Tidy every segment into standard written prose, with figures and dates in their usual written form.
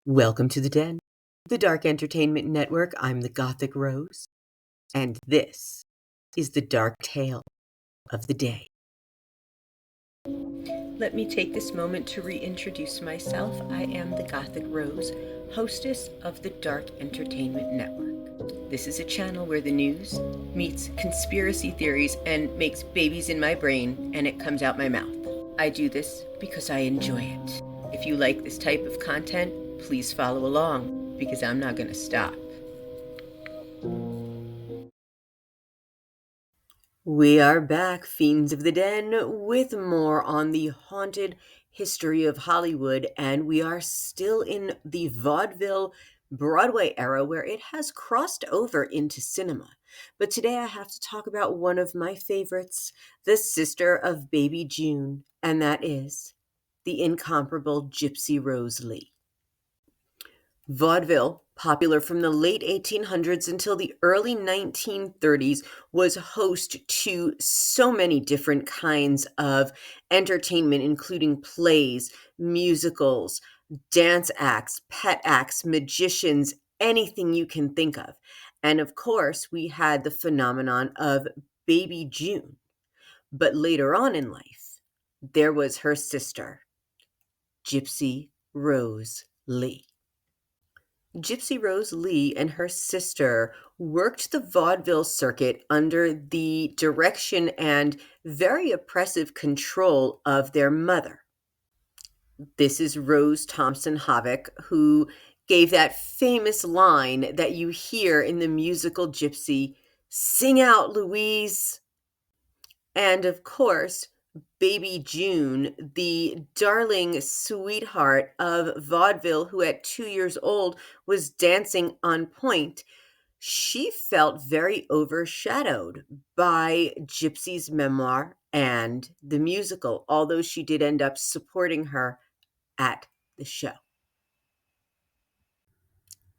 Welcome to the Den, the Dark Entertainment Network. I'm the Gothic Rose, and this is the dark tale of the day. Let me take this moment to reintroduce myself. I am the Gothic Rose, hostess of the Dark Entertainment Network. This is a channel where the news meets conspiracy theories and makes babies in my brain, and it comes out my mouth. I do this because I enjoy it. If you like this type of content, please follow along, because I'm not going to stop. We are back, Fiends of the Den, with more on the haunted history of Hollywood, and we are still in the vaudeville Broadway era where it has crossed over into cinema. But today I have to talk about one of my favorites, the sister of Baby June, and that is the incomparable Gypsy Rose Lee. Vaudeville, popular from the late 1800s until the early 1930s, was host to so many different kinds of entertainment, including plays, musicals, dance acts, pet acts, magicians, anything you can think of. And of course, we had the phenomenon of Baby June. But later on in life, there was her sister, Gypsy Rose Lee. Gypsy Rose Lee and her sister worked the vaudeville circuit under the direction and very oppressive control of their mother. This is Rose Thompson Havoc, who gave that famous line that you hear in the musical Gypsy, "Sing out, Louise." And of course, Baby June, the darling sweetheart of vaudeville, who at 2 years old was dancing on point, she felt very overshadowed by Gypsy's memoir and the musical, although she did end up supporting her at the show.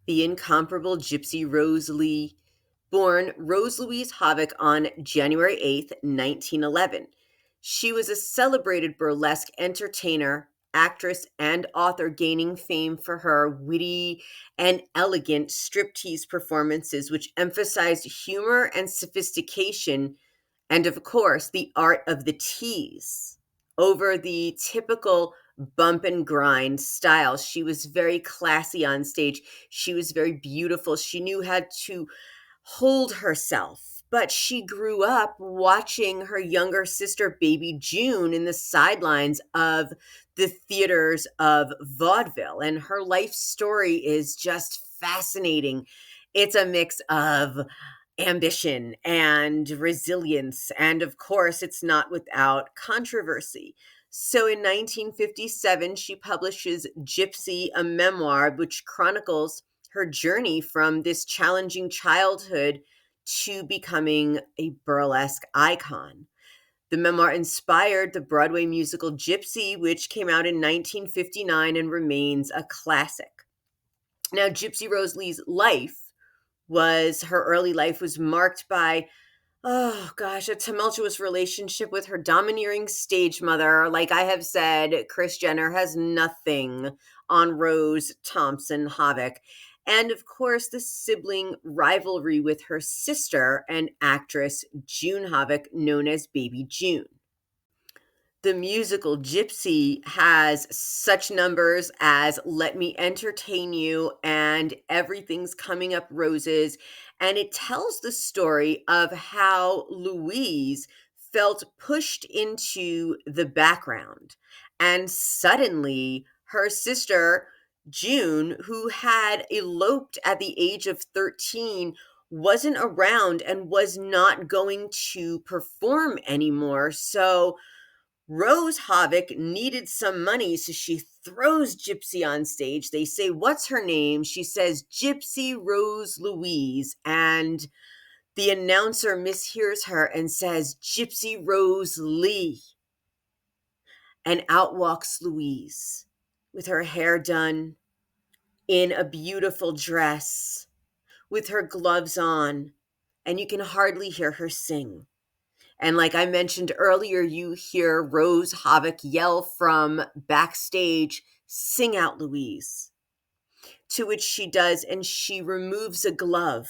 The incomparable Gypsy Rose Lee, born Rose Louise Havoc on January 8th, 1911. She was a celebrated burlesque entertainer, actress, and author, gaining fame for her witty and elegant striptease performances, which emphasized humor and sophistication, and of course, the art of the tease over the typical bump and grind style. She was very classy on stage. She was very beautiful. She knew how to hold herself. But she grew up watching her younger sister, Baby June, in the sidelines of the theaters of vaudeville. And her life story is just fascinating. It's a mix of ambition and resilience. And of course, it's not without controversy. So in 1957, she publishes Gypsy, a memoir which chronicles her journey from this challenging childhood to becoming a burlesque icon. The memoir inspired the Broadway musical Gypsy, which came out in 1959 and remains a classic. Now, Gypsy Rose Lee's her early life was marked by, a tumultuous relationship with her domineering stage mother. Like I have said, Kris Jenner has nothing on Rose Thompson Havoc. And of course, the sibling rivalry with her sister and actress June Havoc, known as Baby June. The musical Gypsy has such numbers as "Let Me Entertain You" and "Everything's Coming Up Roses," and it tells the story of how Louise felt pushed into the background. And suddenly, her sister, June, who had eloped at the age of 13, wasn't around and was not going to perform anymore. So Rose Havoc needed some money, so she throws Gypsy on stage. They say, "What's her name?" She says, "Gypsy Rose Louise." And the announcer mishears her and says, "Gypsy Rose Lee." And out walks Louise with her hair done, in a beautiful dress, with her gloves on, and you can hardly hear her sing. And like I mentioned earlier, you hear Rose Havoc yell from backstage, "Sing out, Louise." to which she does, and she removes a glove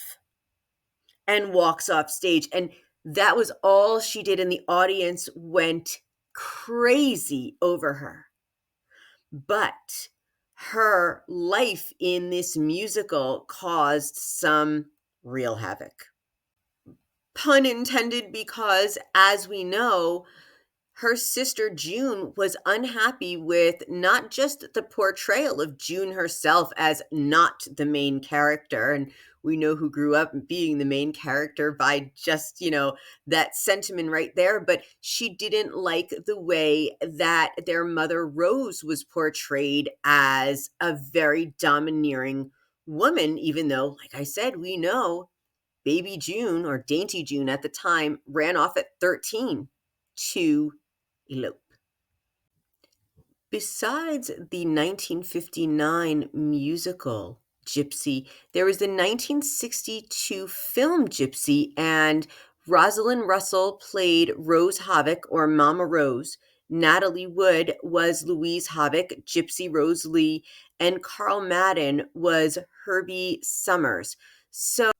and walks off stage. And that was all she did, and the audience went crazy over her. But her life in this musical caused some real havoc. Pun intended, because as we know, her sister June was unhappy with not just the portrayal of June herself as not the main character, and we know who grew up being the main character by just, that sentiment right there, but she didn't like the way that their mother Rose was portrayed as a very domineering woman, even though, like I said, we know baby June, or dainty June at the time, ran off at 13 to elope. Besides the 1959 musical Gypsy, there was the 1962 film Gypsy, and Rosalind Russell played Rose Havoc, or Mama Rose. Natalie Wood was Louise Havoc, Gypsy Rose Lee, and Carl Madden was Herbie Summers. So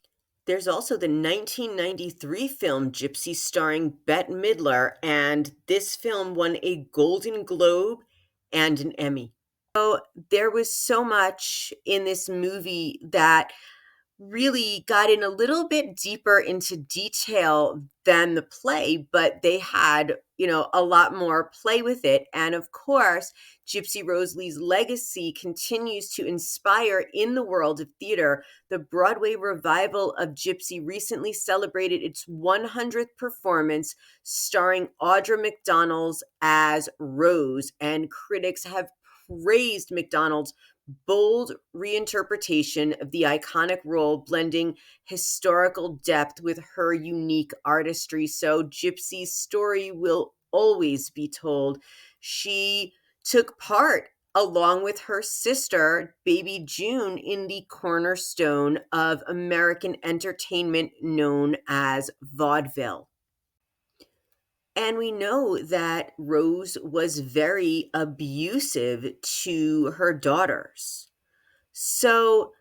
there's also the 1993 film Gypsy, starring Bette Midler, and this film won a Golden Globe and an Emmy. So there was so much in this movie that really got in a little bit deeper into detail than the play, but they had, a lot more play with it. And of course, Gypsy Rose Lee's legacy continues to inspire in the world of theater. The Broadway revival of Gypsy recently celebrated its 100th performance, starring Audra McDonald as Rose, and critics have praised McDonald's bold reinterpretation of the iconic role, blending historical depth with her unique artistry. So Gypsy's story will always be told. She took part, along with her sister, baby June, in the cornerstone of American entertainment known as vaudeville. And we know that Rose was very abusive to her daughters. So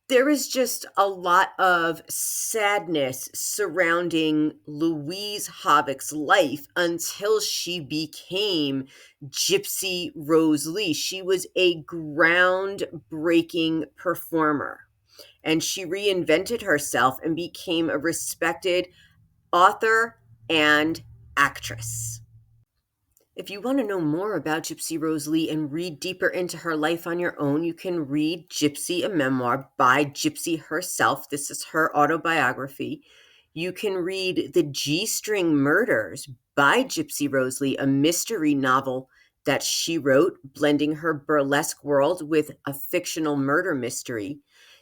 there is just a lot of sadness surrounding Louise Havoc's life until she became Gypsy Rose Lee. She was a groundbreaking performer, and she reinvented herself and became a respected author and actress. If you want to know more about Gypsy Rose Lee and read deeper into her life on your own, you can read Gypsy, a memoir by Gypsy herself. This is her autobiography. You can read The G-String Murders by Gypsy Rose Lee, a mystery novel that she wrote, blending her burlesque world with a fictional murder mystery.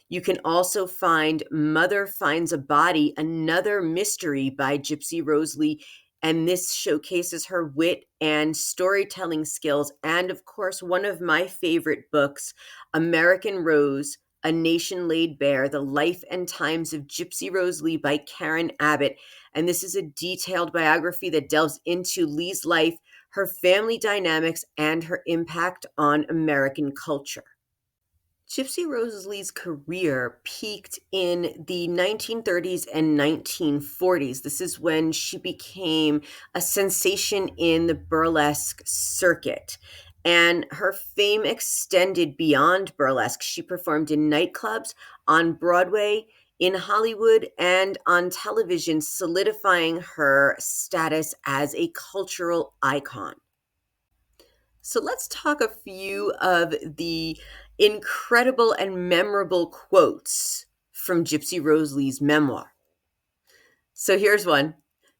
You can also find Mother Finds a Body, another mystery by Gypsy Rose Lee, and this showcases her wit and storytelling skills. And of course, one of my favorite books, American Rose, A Nation Laid Bare, The Life and Times of Gypsy Rose Lee by Karen Abbott. And this is a detailed biography that delves into Lee's life, her family dynamics, and her impact on American culture. Gypsy Rose Lee's career peaked in the 1930s and 1940s. This is when she became a sensation in the burlesque circuit. And her fame extended beyond burlesque. She performed in nightclubs, on Broadway, in Hollywood, and on television, solidifying her status as a cultural icon. So let's talk a few of the incredible and memorable quotes from Gypsy Rose Lee's memoir. So here's one.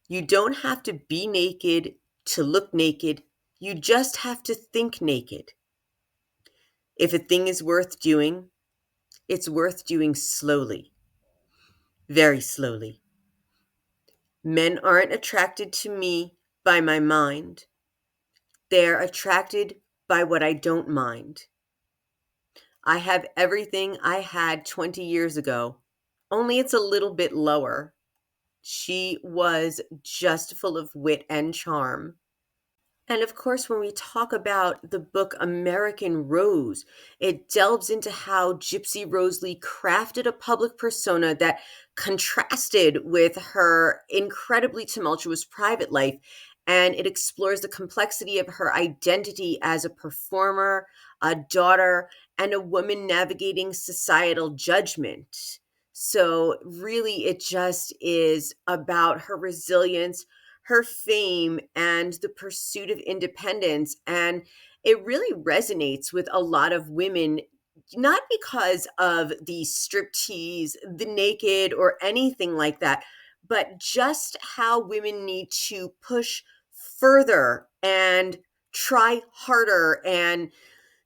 You don't have to be naked to look naked. You just have to think naked. If a thing is worth doing, it's worth doing slowly, very slowly. Men aren't attracted to me by my mind. They're attracted by what I don't mind. I have everything I had 20 years ago, only it's a little bit lower. She was just full of wit and charm. And of course, when we talk about the book American Rose, it delves into how Gypsy Rose Lee crafted a public persona that contrasted with her incredibly tumultuous private life. And it explores the complexity of her identity as a performer, a daughter, and a woman navigating societal judgment. So, really, it just is about her resilience, her fame, and the pursuit of independence. And it really resonates with a lot of women, not because of the striptease, the naked, or anything like that, but just how women need to push further and try harder and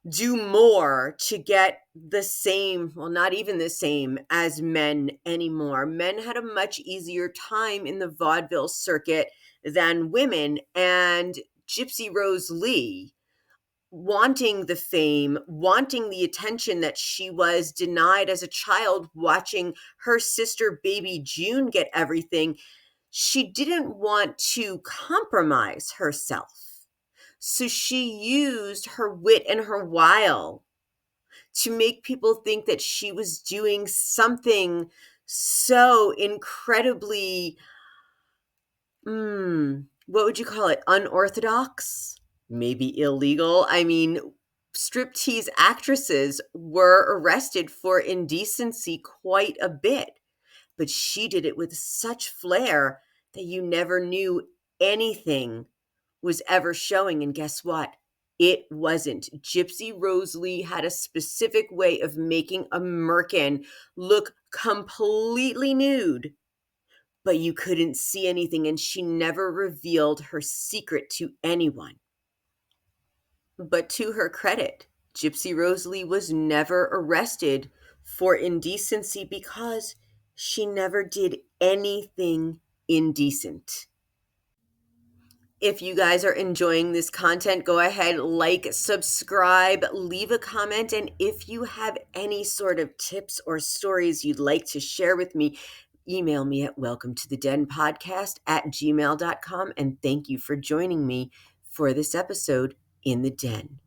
do more to get the same, well, not even the same as men anymore. Men had a much easier time in the vaudeville circuit than women. And Gypsy Rose Lee, wanting the fame, wanting the attention that she was denied as a child, watching her sister, baby June, get everything, she didn't want to compromise herself. So she used her wit and her wile to make people think that she was doing something so incredibly, what would you call it? Unorthodox? Maybe illegal. I mean, striptease actresses were arrested for indecency quite a bit, but she did it with such flair that you never knew anything was ever showing. And guess what? It wasn't. Gypsy Rose Lee had a specific way of making a merkin look completely nude, but you couldn't see anything, and she never revealed her secret to anyone. But to her credit, Gypsy Rose Lee was never arrested for indecency because she never did anything indecent. If you guys are enjoying this content, go ahead, like, subscribe, leave a comment, and if you have any sort of tips or stories you'd like to share with me, email me at welcometothedenpodcast@gmail.com. And thank you for joining me for this episode in the Den.